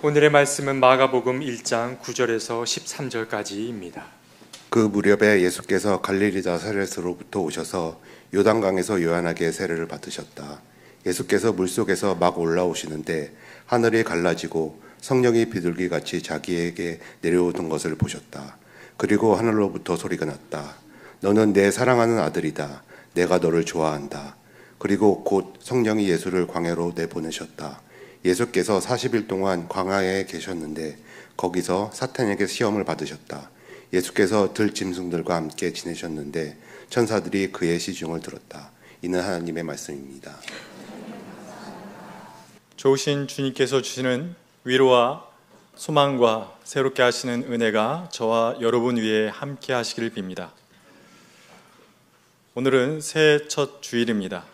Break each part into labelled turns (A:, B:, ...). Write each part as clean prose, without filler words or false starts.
A: 오늘의 말씀은 마가복음 1장 9절에서 13절까지입니다.
B: 그 무렵에 예수께서 갈릴리 나사렛으로부터 오셔서 요단강에서 요한에게 세례를 받으셨다. 예수께서 물속에서 막 올라오시는데 하늘이 갈라지고 성령이 비둘기같이 자기에게 내려오던 것을 보셨다. 그리고 하늘로부터 소리가 났다. 너는 내 사랑하는 아들이다. 내가 너를 좋아한다. 그리고 곧 성령이 예수를 광야로 내보내셨다. 예수께서 40일 동안 광야에 계셨는데 거기서 사탄에게 시험을 받으셨다. 예수께서 들짐승들과 함께 지내셨는데 천사들이 그의 시중을 들었다. 이는 하나님의 말씀입니다.
C: 좋으신 주님께서 주시는 위로와 소망과 새롭게 하시는 은혜가 저와 여러분 위에 함께 하시기를 빕니다. 오늘은 새해 첫 주일입니다.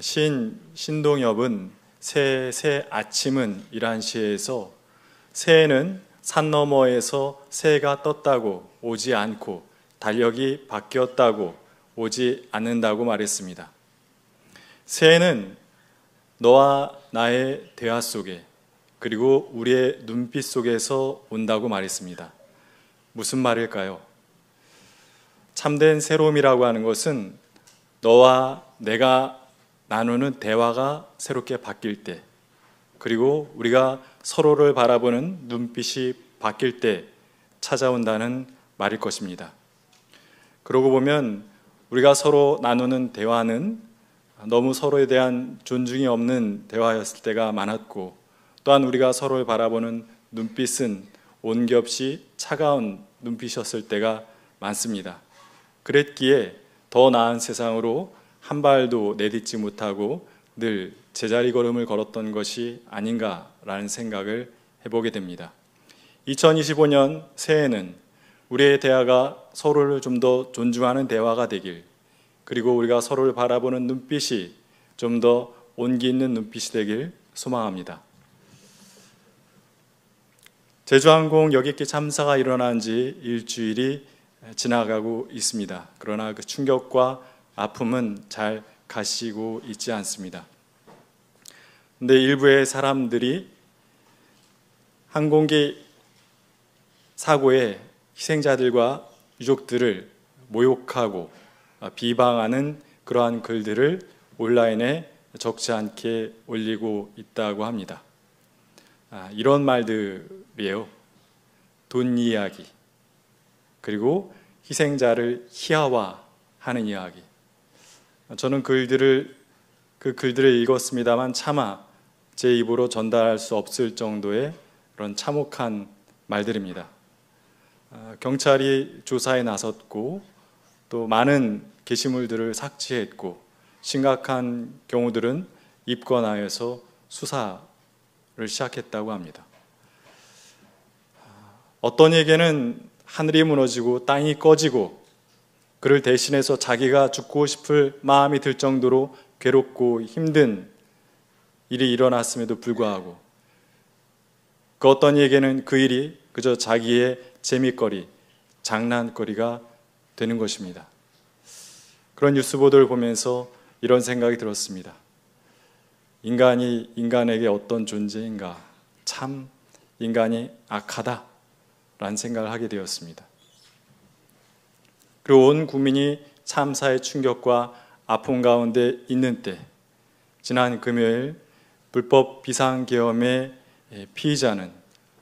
C: 시인 신동엽은 새 아침은 이란 시에서 새해는 산 너머에서 새가 떴다고 오지 않고 달력이 바뀌었다고 오지 않는다고 말했습니다. 새해는 너와 나의 대화 속에 그리고 우리의 눈빛 속에서 온다고 말했습니다. 무슨 말일까요? 참된 새로움이라고 하는 것은 너와 내가 나누는 대화가 새롭게 바뀔 때, 그리고 우리가 서로를 바라보는 눈빛이 바뀔 때 찾아온다는 말일 것입니다. 그러고 보면 우리가 서로 나누는 대화는 너무 서로에 대한 존중이 없는 대화였을 때가 많았고, 또한 우리가 서로를 바라보는 눈빛은 온기 없이 차가운 눈빛이었을 때가 많습니다. 그랬기에 더 나은 세상으로 한 발도 내딛지 못하고 늘 제자리 걸음을 걸었던 것이 아닌가라는 생각을 해보게 됩니다. 2025년 새해는 우리의 대화가 서로를 좀 더 존중하는 대화가 되길, 그리고 우리가 서로를 바라보는 눈빛이 좀 더 온기 있는 눈빛이 되길 소망합니다. 제주항공 여객기 참사가 일어난 지 일주일이 지나가고 있습니다. 그러나 그 충격과 아픔은 잘 가시고 있지 않습니다. 그런데 일부의 사람들이 항공기 사고의 희생자들과 유족들을 모욕하고 비방하는 그러한 글들을 온라인에 적지 않게 올리고 있다고 합니다. 이런 말들이에요. 돈 이야기, 그리고 희생자를 희화화하는 이야기. 저는 그 글들을 읽었습니다만 차마 제 입으로 전달할 수 없을 정도의 그런 참혹한 말들입니다. 경찰이 조사에 나섰고 또 많은 게시물들을 삭제했고, 심각한 경우들은 입건하여서 수사를 시작했다고 합니다. 어떤 에게는 하늘이 무너지고 땅이 꺼지고 그를 대신해서 자기가 죽고 싶을 마음이 들 정도로 괴롭고 힘든 일이 일어났음에도 불구하고, 그 어떤 이에게는 그 일이 그저 자기의 재미거리, 장난거리가 되는 것입니다. 그런 뉴스 보도를 보면서 이런 생각이 들었습니다. 인간이 인간에게 어떤 존재인가, 참 인간이 악하다라는 생각을 하게 되었습니다. 그리고 온 국민이 참사의 충격과 아픔 가운데 있는 때, 지난 금요일 불법 비상계엄의 피의자는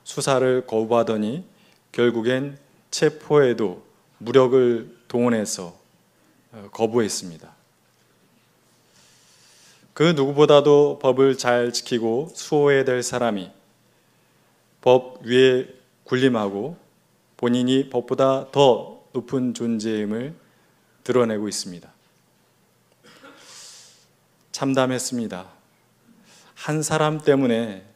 C: 수사를 거부하더니 결국엔 체포에도 무력을 동원해서 거부했습니다. 그 누구보다도 법을 잘 지키고 수호해야 될 사람이 법 위에 군림하고 본인이 법보다 더 높은 존재임을 드러내고 있습니다. 참담했습니다. 한 사람 때문에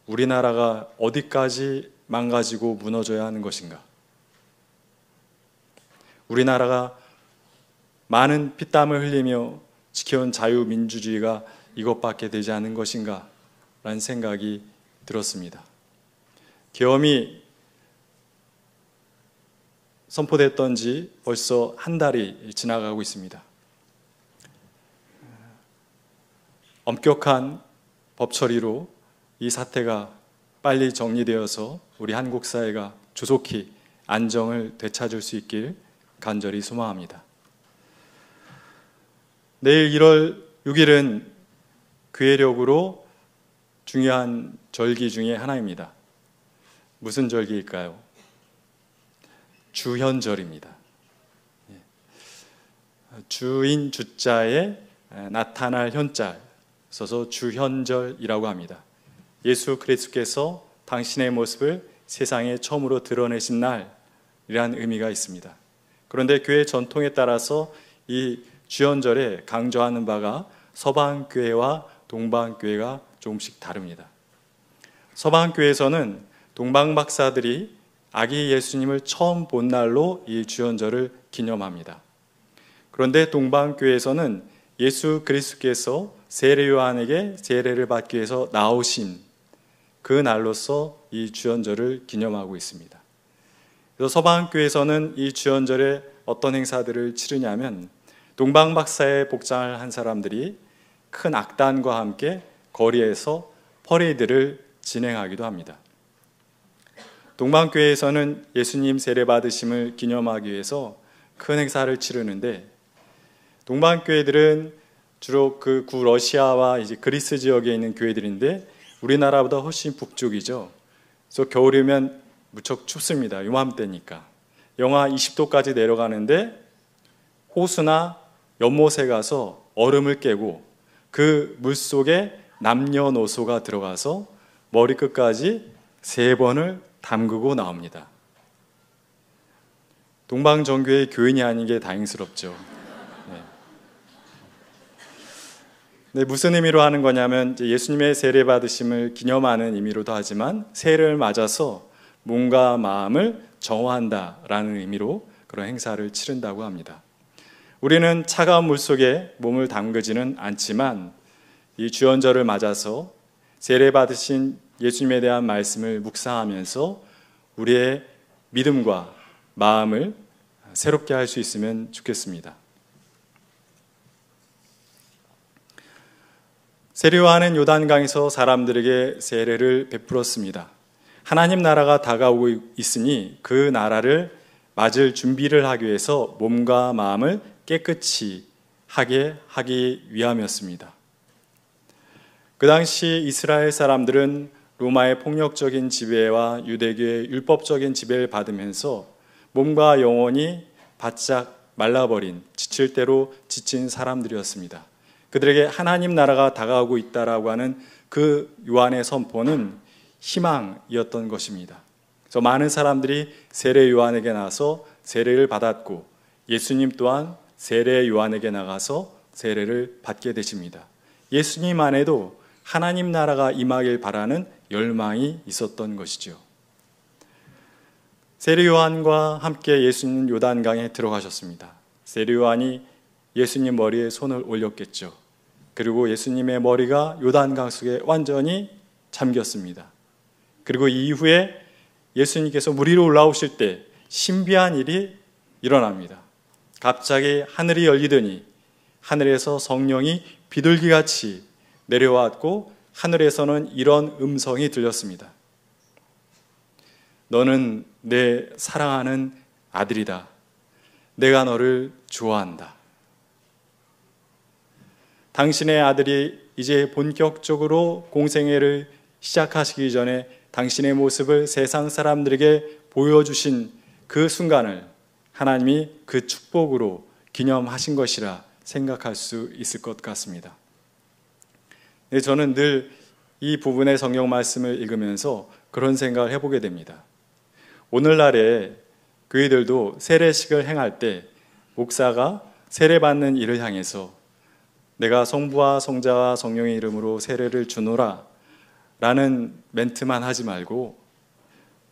C: 우리나라가 어디까지 망가지고 무너져야 하는 것인가? 우리나라가 많은 피땀을 흘리며 지켜온 자유민주주의가 이것밖에 되지 않은 것인가? 라는 생각이 들었습니다. 계엄이 선포됐던 지 벌써 한 달이 지나가고 있습니다. 엄격한 법 처리로 이 사태가 빨리 정리되어서 우리 한국 사회가 조속히 안정을 되찾을 수 있길 간절히 소망합니다. 내일 1월 6일은 교회력으로 중요한 절기 중에 하나입니다. 무슨 절기일까요? 주현절입니다. 주인 주자에 나타날 현자 써서 주현절이라고 합니다. 예수 그리스도께서 당신의 모습을 세상에 처음으로 드러내신 날이라는 의미가 있습니다. 그런데 교회 전통에 따라서 이 주현절에 강조하는 바가 서방교회와 동방교회가 조금씩 다릅니다. 서방교회에서는 동방박사들이 아기 예수님을 처음 본 날로 이 주현절을 기념합니다. 그런데 동방교회에서는 예수 그리스도께서 세례 요한에게 세례를 받기 위해서 나오신 그 날로서 이 주현절을 기념하고 있습니다. 그래서 서방교회에서는 이 주현절에 어떤 행사들을 치르냐면 동방박사의 복장을 한 사람들이 큰 악단과 함께 거리에서 퍼레이드를 진행하기도 합니다. 동방교회에서는 예수님 세례 받으심을 기념하기 위해서 큰 행사를 치르는데 동방교회들은 주로 그 구러시아와 이제 그리스 지역에 있는 교회들인데 우리나라보다 훨씬 북쪽이죠. 그래서 겨울이면 무척 춥습니다. 요맘때니까. 영하 20도까지 내려가는데 호수나 연못에 가서 얼음을 깨고 그 물속에 남녀노소가 들어가서 머리끝까지 3번을 담그고 나옵니다. 동방정교의 교인이 아닌 게 다행스럽죠. 네, 무슨 의미로 하는 거냐면 예수님의 세례 받으심을 기념하는 의미로도 하지만 세례를 맞아서 몸과 마음을 정화한다라는 의미로 그런 행사를 치른다고 합니다. 우리는 차가운 물속에 몸을 담그지는 않지만 이 주현절을 맞아서 세례 받으신 예수님에 대한 말씀을 묵상하면서 우리의 믿음과 마음을 새롭게 할 수 있으면 좋겠습니다. 세례 요한은 요단강에서 사람들에게 세례를 베풀었습니다. 하나님 나라가 다가오고 있으니 그 나라를 맞을 준비를 하기 위해서 몸과 마음을 깨끗이 하게 하기 위함이었습니다. 그 당시 이스라엘 사람들은 로마의 폭력적인 지배와 유대교의 율법적인 지배를 받으면서 몸과 영혼이 바짝 말라버린 지칠 대로 지친 사람들이었습니다. 그들에게 하나님 나라가 다가오고 있다라고 하는 그 요한의 선포는 희망이었던 것입니다. 그래서 많은 사람들이 세례 요한에게 나서 세례를 받았고 예수님 또한 세례 요한에게 나가서 세례를 받게 되십니다. 예수님 안에도 하나님 나라가 임하길 바라는 열망이 있었던 것이죠. 세례 요한과 함께 예수님 요단강에 들어가셨습니다. 세례 요한이 예수님 머리에 손을 올렸겠죠. 그리고 예수님의 머리가 요단강 속에 완전히 잠겼습니다. 그리고 이후에 예수님께서 물 위로 올라오실 때 신비한 일이 일어납니다. 갑자기 하늘이 열리더니 하늘에서 성령이 비둘기같이 내려왔고 하늘에서는 이런 음성이 들렸습니다. 너는 내 사랑하는 아들이다. 내가 너를 좋아한다. 당신의 아들이 이제 본격적으로 공생애를 시작하시기 전에 당신의 모습을 세상 사람들에게 보여주신 그 순간을 하나님이 그 축복으로 기념하신 것이라 생각할 수 있을 것 같습니다. 네, 저는 늘 이 부분의 성경 말씀을 읽으면서 그런 생각을 해보게 됩니다. 오늘날에 교회들도 세례식을 행할 때 목사가 세례받는 이를 향해서 내가 성부와 성자와 성령의 이름으로 세례를 주노라 라는 멘트만 하지 말고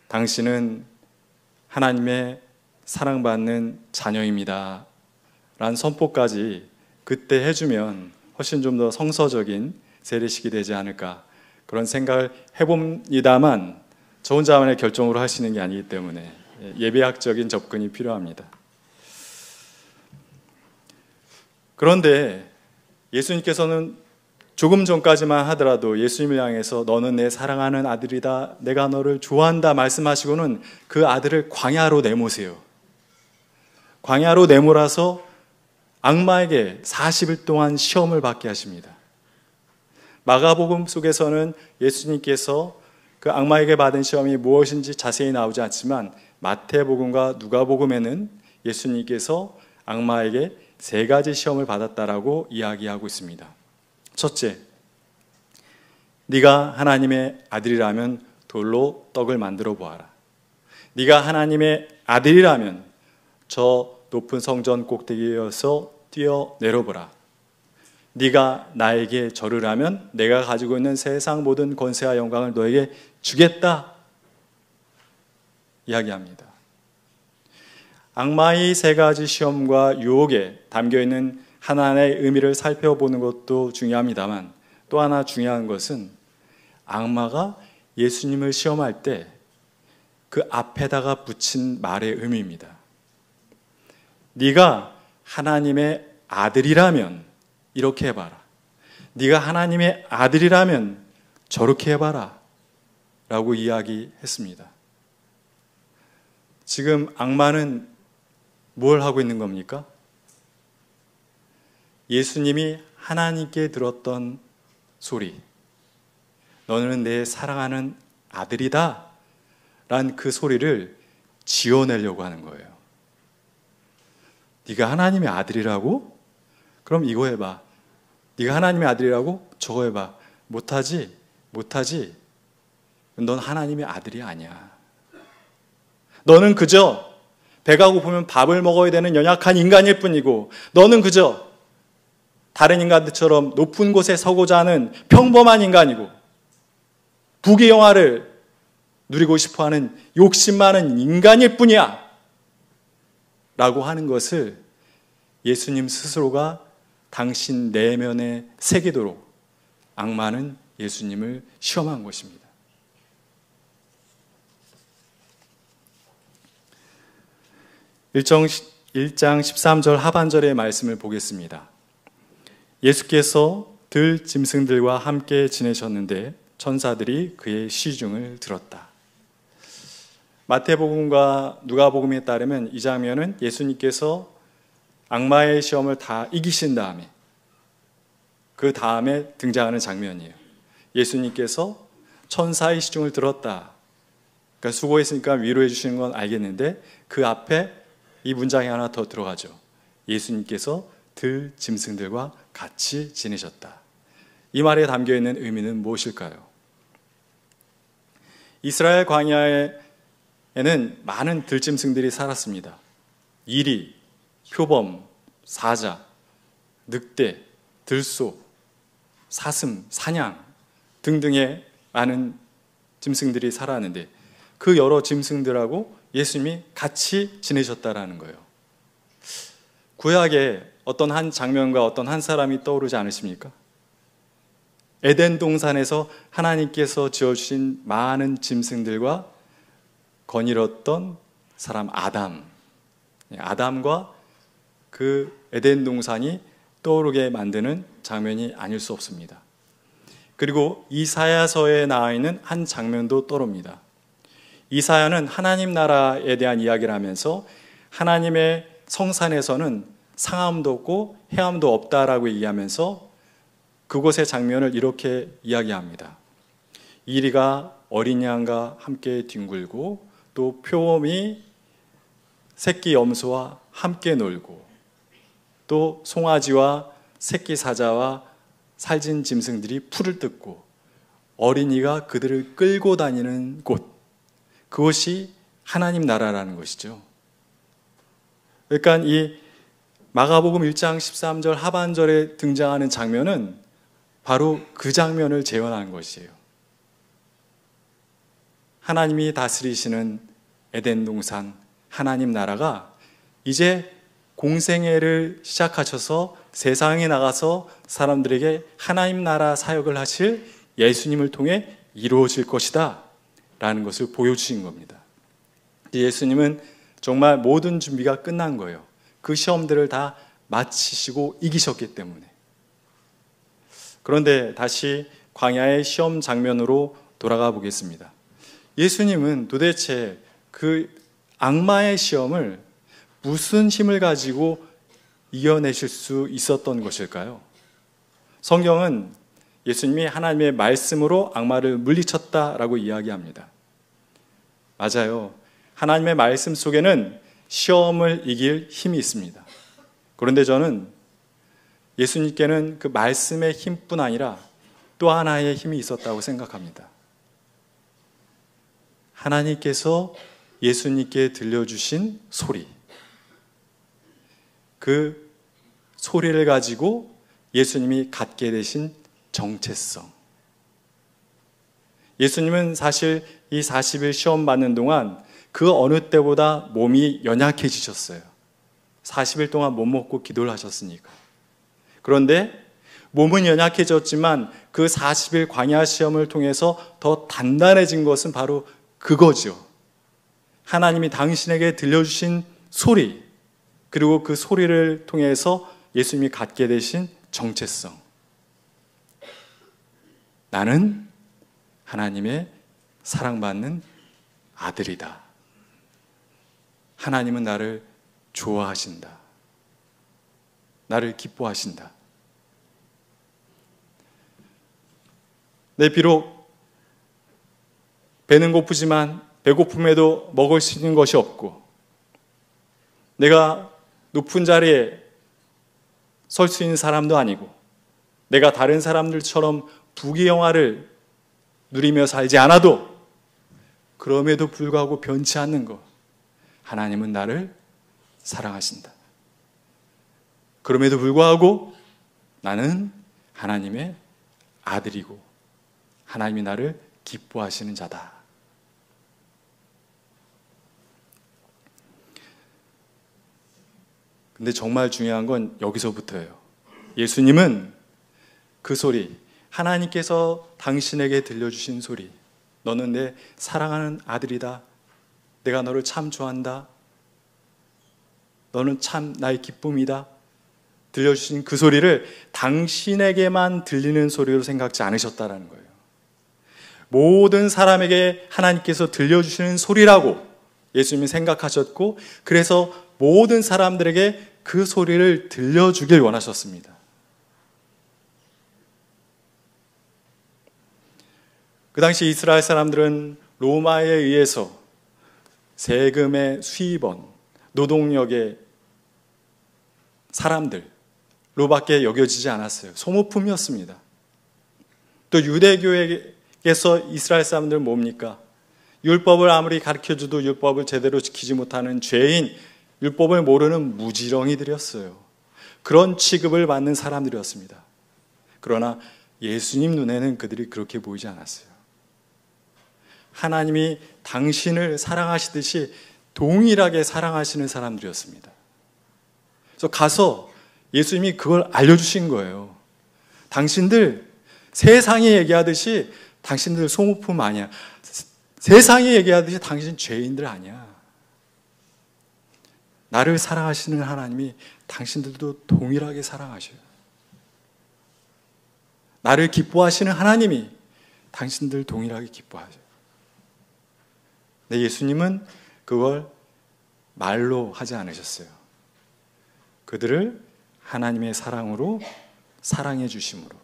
C: 당신은 하나님의 사랑받는 자녀입니다 라는 선포까지 그때 해주면 훨씬 좀 더 성서적인 세례식이 되지 않을까 그런 생각을 해봅니다만 저 혼자만의 결정으로 하시는 게 아니기 때문에 예배학적인 접근이 필요합니다. 그런데 예수님께서는 조금 전까지만 하더라도 예수님을 향해서 너는 내 사랑하는 아들이다, 내가 너를 좋아한다 말씀하시고는 그 아들을 광야로 내모세요. 광야로 내몰아서 악마에게 40일 동안 시험을 받게 하십니다. 마가복음 속에서는 예수님께서 그 악마에게 받은 시험이 무엇인지 자세히 나오지 않지만 마태복음과 누가복음에는 예수님께서 악마에게 3가지 시험을 받았다라고 이야기하고 있습니다. 첫째, 네가 하나님의 아들이라면 돌로 떡을 만들어 보아라. 네가 하나님의 아들이라면 저 높은 성전 꼭대기에서 뛰어 내려보라. 네가 나에게 절을 하면 내가 가지고 있는 세상 모든 권세와 영광을 너에게 주겠다 이야기합니다. 악마의 3가지 시험과 유혹에 담겨있는 하나의 의미를 살펴보는 것도 중요합니다만 또 하나 중요한 것은 악마가 예수님을 시험할 때 그 앞에다가 붙인 말의 의미입니다. 네가 하나님의 아들이라면 이렇게 해봐라. 네가 하나님의 아들이라면 저렇게 해봐라 라고 이야기했습니다. 지금 악마는 뭘 하고 있는 겁니까? 예수님이 하나님께 들었던 소리, 너는 내 사랑하는 아들이다 란 그 소리를 지어내려고 하는 거예요. 네가 하나님의 아들이라고? 그럼 이거 해봐. 네가 하나님의 아들이라고? 저거 해봐. 못하지? 넌 하나님의 아들이 아니야. 너는 그저 배가 고프면 밥을 먹어야 되는 연약한 인간일 뿐이고 너는 그저 다른 인간들처럼 높은 곳에 서고자 하는 평범한 인간이고 부귀영화를 누리고 싶어하는 욕심 많은 인간일 뿐이야 라고 하는 것을 예수님 스스로가 당신 내면에 새기도록 악마는 예수님을 시험한 것입니다. 1장 13절 하반절의 말씀을 보겠습니다. 예수께서 들 짐승들과 함께 지내셨는데 천사들이 그의 시중을 들었다. 마태복음과 누가복음에 따르면 이 장면은 예수님께서 악마의 시험을 다 이기신 다음에 그 다음에 등장하는 장면이에요. 예수님께서 천사의 시중을 들었다. 그러니까 수고했으니까 위로해 주시는 건 알겠는데 그 앞에 이 문장이 하나 더 들어가죠. 예수님께서 들 짐승들과 같이 지내셨다. 이 말에 담겨있는 의미는 무엇일까요? 이스라엘 광야에는 많은 들짐승들이 살았습니다. 이리, 표범, 사자, 늑대, 들소, 사슴, 사냥 등등의 많은 짐승들이 살았는데 그 여러 짐승들하고 예수님이 같이 지내셨다라는 거예요. 구약에 어떤 한 장면과 어떤 한 사람이 떠오르지 않으십니까? 에덴 동산에서 하나님께서 지어주신 많은 짐승들과 거닐었던 사람 아담과 그 에덴 동산이 떠오르게 만드는 장면이 아닐 수 없습니다. 그리고 이사야서에 나와 있는 한 장면도 떠오릅니다. 이사야는 하나님 나라에 대한 이야기를 하면서 하나님의 성산에서는 상함도 없고 해함도 없다라고 얘기하면서 그곳의 장면을 이렇게 이야기합니다. 이리가 어린 양과 함께 뒹굴고 또 표범이 새끼 염소와 함께 놀고 또 송아지와 새끼 사자와 살진 짐승들이 풀을 뜯고 어린이가 그들을 끌고 다니는 곳, 그것이 하나님 나라라는 것이죠. 그러니까 이 마가복음 1장 13절 하반절에 등장하는 장면은 바로 그 장면을 재현한 것이에요. 하나님이 다스리시는 에덴 동산 하나님 나라가 이제 공생애를 시작하셔서 세상에 나가서 사람들에게 하나님 나라 사역을 하실 예수님을 통해 이루어질 것이다 라는 것을 보여주신 겁니다. 예수님은 정말 모든 준비가 끝난 거예요. 그 시험들을 다 마치시고 이기셨기 때문에. 그런데 다시 광야의 시험 장면으로 돌아가 보겠습니다. 예수님은 도대체 그 악마의 시험을 무슨 힘을 가지고 이겨내실 수 있었던 것일까요? 성경은 예수님이 하나님의 말씀으로 악마를 물리쳤다라고 이야기합니다. 맞아요. 하나님의 말씀 속에는 시험을 이길 힘이 있습니다. 그런데 저는 예수님께는 그 말씀의 힘뿐 아니라 또 하나의 힘이 있었다고 생각합니다. 하나님께서 예수님께 들려주신 소리, 그 소리를 가지고 예수님이 갖게 되신 정체성. 예수님은 사실 이 40일 시험 받는 동안 그 어느 때보다 몸이 연약해지셨어요. 40일 동안 못 먹고 기도를 하셨으니까. 그런데 몸은 연약해졌지만 그 40일 광야 시험을 통해서 더 단단해진 것은 바로 그거죠. 하나님이 당신에게 들려주신 소리, 그리고 그 소리를 통해서 예수님이 갖게 되신 정체성. 나는 하나님의 사랑받는 아들이다. 하나님은 나를 좋아하신다. 나를 기뻐하신다. 내 비록 배는 고프지만 배고픔에도 먹을 수 있는 것이 없고, 내가 높은 자리에 설 수 있는 사람도 아니고, 내가 다른 사람들처럼 부귀영화를 누리며 살지 않아도 그럼에도 불구하고 변치 않는 것, 하나님은 나를 사랑하신다. 그럼에도 불구하고 나는 하나님의 아들이고 하나님이 나를 기뻐하시는 자다. 근데 정말 중요한 건 여기서부터예요. 예수님은 그 소리, 하나님께서 당신에게 들려주신 소리, 너는 내 사랑하는 아들이다. 내가 너를 참 좋아한다. 너는 참 나의 기쁨이다. 들려주신 그 소리를 당신에게만 들리는 소리로 생각지 않으셨다라는 거예요. 모든 사람에게 하나님께서 들려주시는 소리라고 예수님이 생각하셨고, 그래서 모든 사람들에게 그 소리를 들려주길 원하셨습니다. 그 당시 이스라엘 사람들은 로마에 의해서 세금의 수입원, 노동력의 사람들로밖에 여겨지지 않았어요. 소모품이었습니다. 또 유대교에서 이스라엘 사람들은 뭡니까? 율법을 아무리 가르쳐줘도 율법을 제대로 지키지 못하는 죄인, 율법을 모르는 무지렁이들이었어요. 그런 취급을 받는 사람들이었습니다. 그러나 예수님 눈에는 그들이 그렇게 보이지 않았어요. 하나님이 당신을 사랑하시듯이 동일하게 사랑하시는 사람들이었습니다. 그래서 가서 예수님이 그걸 알려주신 거예요. 당신들 세상이 얘기하듯이 당신들 소모품 아니야. 세상이 얘기하듯이 당신 죄인들 아니야. 나를 사랑하시는 하나님이 당신들도 동일하게 사랑하셔요. 나를 기뻐하시는 하나님이 당신들 동일하게 기뻐하셔요. 근데 예수님은 그걸 말로 하지 않으셨어요. 그들을 하나님의 사랑으로 사랑해 주심으로,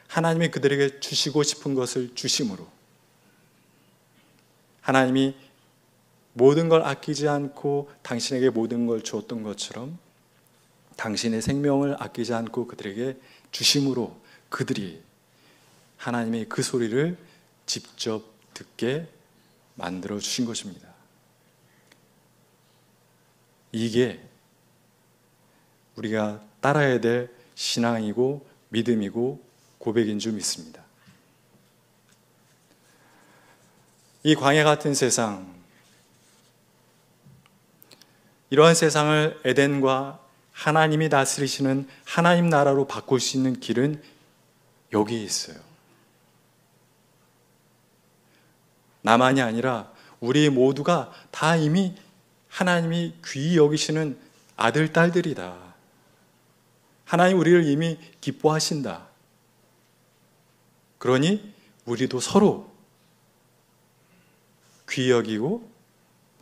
C: 하나님이 그들에게 주시고 싶은 것을 주심으로, 하나님이 모든 걸 아끼지 않고 당신에게 모든 걸 주었던 것처럼 당신의 생명을 아끼지 않고 그들에게 주심으로 그들이 하나님의 그 소리를 직접 듣게 만들어 주신 것입니다. 이게 우리가 따라야 될 신앙이고 믿음이고 고백인 줄 믿습니다. 이 광야 같은 세상, 이러한 세상을 에덴과 하나님이 다스리시는 하나님 나라로 바꿀 수 있는 길은 여기에 있어요. 나만이 아니라 우리 모두가 다 이미 하나님이 귀히 여기시는 아들, 딸들이다. 하나님 우리를 이미 기뻐하신다. 그러니 우리도 서로 귀히 여기고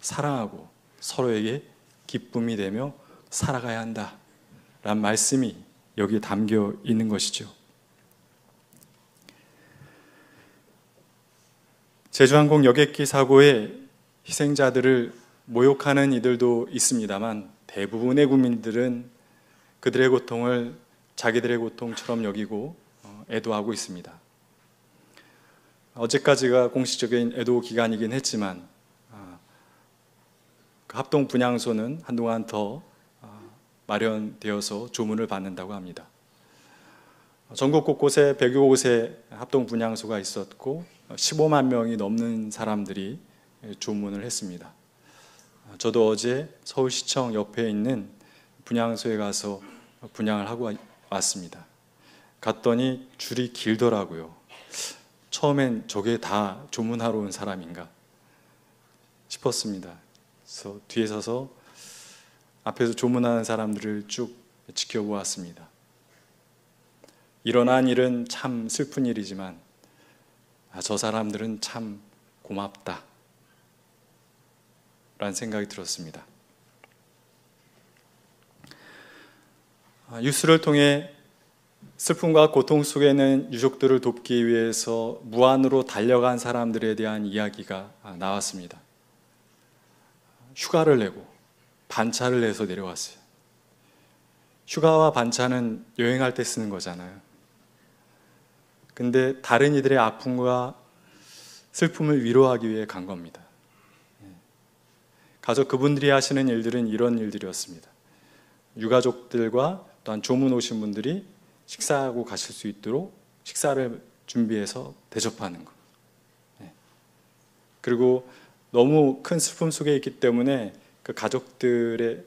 C: 사랑하고 서로에게 기쁨이 되며 살아가야 한다라는 말씀이 여기에 담겨 있는 것이죠. 제주항공 여객기 사고의 희생자들을 모욕하는 이들도 있습니다만 대부분의 국민들은 그들의 고통을 자기들의 고통처럼 여기고 애도하고 있습니다. 어제까지가 공식적인 애도 기간이긴 했지만 그 합동 분향소는 한동안 더 마련되어서 조문을 받는다고 합니다. 전국 곳곳에 100여 곳의 합동 분향소가 있었고 15만 명이 넘는 사람들이 조문을 했습니다. 저도 어제 서울시청 옆에 있는 분향소에 가서 분향을 하고 왔습니다. 갔더니 줄이 길더라고요. 처음엔 저게 다 조문하러 온 사람인가 싶었습니다. 그래서 뒤에 서서 앞에서 조문하는 사람들을 쭉 지켜보았습니다. 일어난 일은 참 슬픈 일이지만 저 사람들은 참 고맙다 라는 생각이 들었습니다. 뉴스를 통해 슬픔과 고통 속에 있는 유족들을 돕기 위해서 무안으로 달려간 사람들에 대한 이야기가 나왔습니다. 휴가를 내고 반차를 내서 내려왔어요. 휴가와 반차는 여행할 때 쓰는 거잖아요. 근데 다른 이들의 아픔과 슬픔을 위로하기 위해 간 겁니다. 가서 그분들이 하시는 일들은 이런 일들이었습니다. 유가족들과 또한 조문 오신 분들이 식사하고 가실 수 있도록 식사를 준비해서 대접하는 것. 그리고 너무 큰 슬픔 속에 있기 때문에 그 가족들의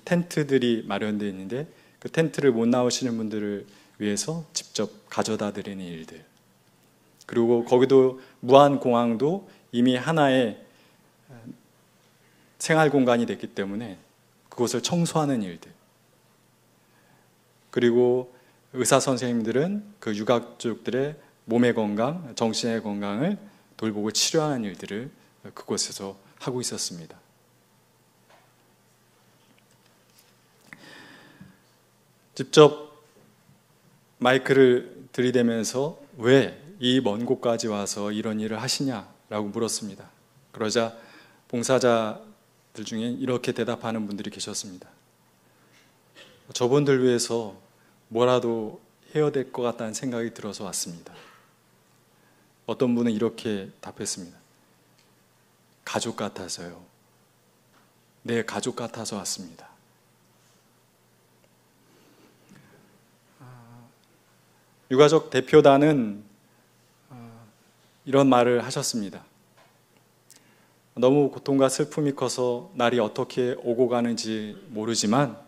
C: 텐트들이 마련되어 있는데 그 텐트를 못 나오시는 분들을 위해서 직접 가져다 드리는 일들. 그리고 거기도 무안공항도 이미 하나의 생활 공간이 됐기 때문에 그곳을 청소하는 일들. 그리고 의사 선생님들은 그 유가족들의 몸의 건강, 정신의 건강을 돌보고 치료하는 일들을 그곳에서 하고 있었습니다. 직접 마이크를 들이대면서 왜 이 먼 곳까지 와서 이런 일을 하시냐라고 물었습니다. 그러자 봉사자들 중에 이렇게 대답하는 분들이 계셨습니다. 저분들 위해서 뭐라도 해야 될 것 같다는 생각이 들어서 왔습니다. 어떤 분은 이렇게 답했습니다. 가족 같아서요. 내 가족 같아서 왔습니다. 유가족 대표단은 이런 말을 하셨습니다. 너무 고통과 슬픔이 커서 날이 어떻게 오고 가는지 모르지만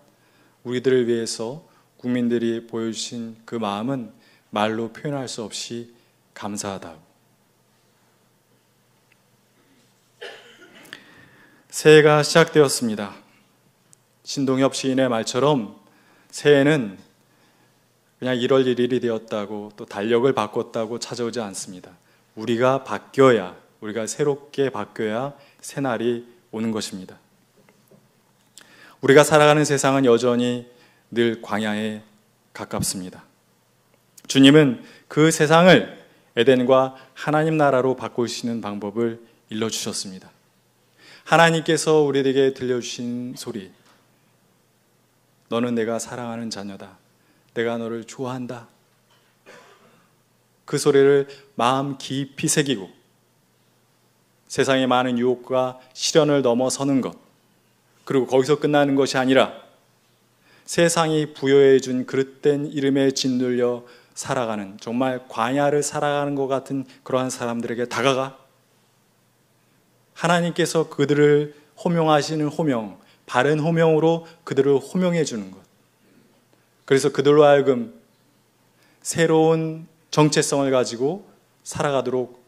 C: 우리들을 위해서 국민들이 보여주신 그 마음은 말로 표현할 수 없이 감사하다고. 새해가 시작되었습니다. 신동엽 시인의 말처럼 새해는 그냥 1월 1일이 되었다고 또 달력을 바꿨다고 찾아오지 않습니다. 우리가 바뀌어야, 우리가 새롭게 바뀌어야 새날이 오는 것입니다. 우리가 살아가는 세상은 여전히 늘 광야에 가깝습니다. 주님은 그 세상을 에덴과 하나님 나라로 바꾸시는 방법을 일러주셨습니다. 하나님께서 우리에게 들려주신 소리, 너는 내가 사랑하는 자녀다. 내가 너를 좋아한다. 그 소리를 마음 깊이 새기고 세상의 많은 유혹과 시련을 넘어서는 것, 그리고 거기서 끝나는 것이 아니라 세상이 부여해 준 그릇된 이름에 짓눌려 살아가는, 정말 광야를 살아가는 것 같은 그러한 사람들에게 다가가 하나님께서 그들을 호명하시는 호명, 바른 호명으로 그들을 호명해 주는 것. 그래서 그들로 하여금 새로운 정체성을 가지고 살아가도록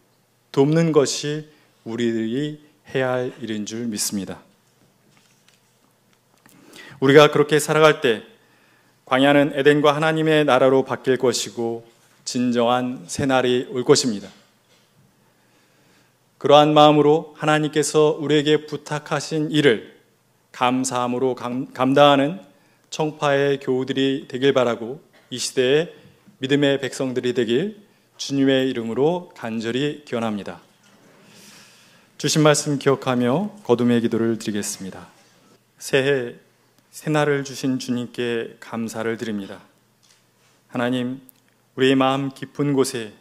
C: 돕는 것이 우리들이 해야 할 일인 줄 믿습니다. 우리가 그렇게 살아갈 때 광야는 에덴과 하나님의 나라로 바뀔 것이고 진정한 새날이 올 것입니다. 그러한 마음으로 하나님께서 우리에게 부탁하신 일을 감사함으로 감당하는 청파의 교우들이 되길 바라고 이 시대의 믿음의 백성들이 되길 주님의 이름으로 간절히 기원합니다. 주신 말씀 기억하며 거듭의 기도를 드리겠습니다. 새해 새날을 주신 주님께 감사를 드립니다. 하나님, 우리의 마음 깊은 곳에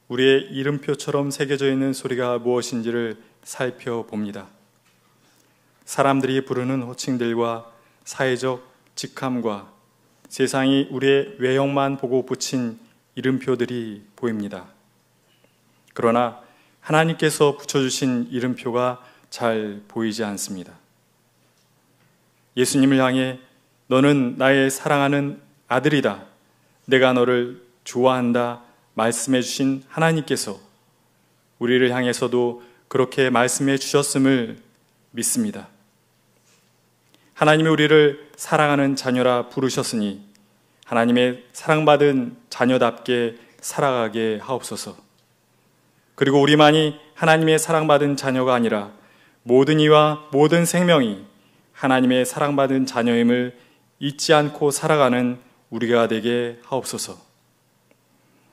C: 우리의 이름표처럼 새겨져 있는 소리가 무엇인지를 살펴봅니다. 사람들이 부르는 호칭들과 사회적 직함과 세상이 우리의 외형만 보고 붙인 이름표들이 보입니다. 그러나 하나님께서 붙여주신 이름표가 잘 보이지 않습니다. 예수님을 향해 너는 나의 사랑하는 아들이다, 내가 너를 좋아한다 말씀해 주신 하나님께서 우리를 향해서도 그렇게 말씀해 주셨음을 믿습니다. 하나님이 우리를 사랑하는 자녀라 부르셨으니 하나님의 사랑받은 자녀답게 살아가게 하옵소서. 그리고 우리만이 하나님의 사랑받은 자녀가 아니라 모든 이와 모든 생명이 하나님의 사랑받은 자녀임을 잊지 않고 살아가는 우리가 되게 하옵소서.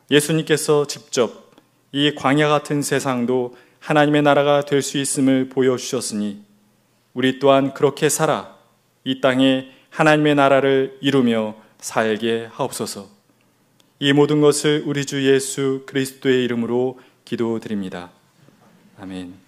C: 예수님께서 직접 이 광야 같은 세상도 하나님의 나라가 될 수 있음을 보여주셨으니 우리 또한 그렇게 살아 이 땅에 하나님의 나라를 이루며 살게 하옵소서. 이 모든 것을 우리 주 예수 그리스도의 이름으로 기도드립니다. 아멘.